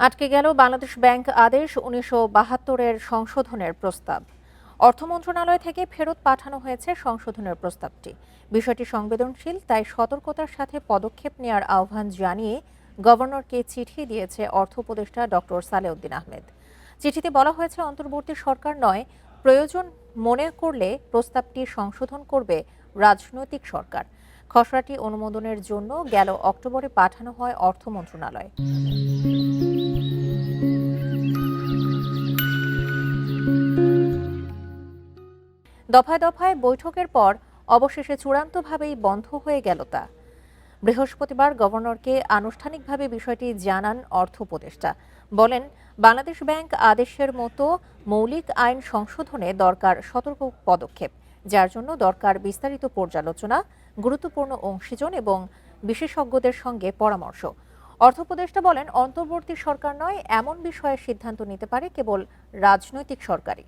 আটকে গেল বাংলাদেশ ব্যাংক আদেশ ১৯৭২-এর সংশোধনের প্রস্তাব। অর্থ মন্ত্রণালয় থেকে ফেরত পাঠানো হয়েছে সংশোধনের প্রস্তাবটি। বিষয়টি সংবেদনশীল, তাই সতর্কতার সাথে পদক্ষেপ নেওয়ার আহ্বান জানিয়ে গভর্নরকে চিঠি দিয়েছে অর্থ উপদেষ্টা ডক্টর সালেউদ্দিন আহমেদ। চিঠিতে বলা হয়েছে, অন্তর্বর্তী সরকার নয়, প্রয়োজন মনে করলে প্রস্তাবটি সংশোধন করবে রাজনৈতিক সরকার। খসড়াটি অনুমোদনের জন্য গেল অক্টোবরে পাঠানো হয় অর্থ মন্ত্রণালয়। দফায় দফায় বৈঠকের পর অবশেষে চূড়ান্তভাবেই বন্ধ হয়ে গেল তা। বৃহস্পতিবার গভর্নরকে আনুষ্ঠানিকভাবে বিষয়টি জানান অর্থ উপদেষ্টা। বলেন, বাংলাদেশ ব্যাংক আদেশের মতো মৌলিক আইন সংশোধনে দরকার সতর্ক পদক্ষেপ, যার জন্য দরকার বিস্তারিত পর্যালোচনা, গুরুত্বপূর্ণ অংশীজন এবং বিশেষজ্ঞদের সঙ্গে পরামর্শ। অর্থ উপদেষ্টা বলেন, অন্তর্বর্তী সরকার নয়, এমন বিষয়ে সিদ্ধান্ত নিতে পারে কেবল রাজনৈতিক সরকারই।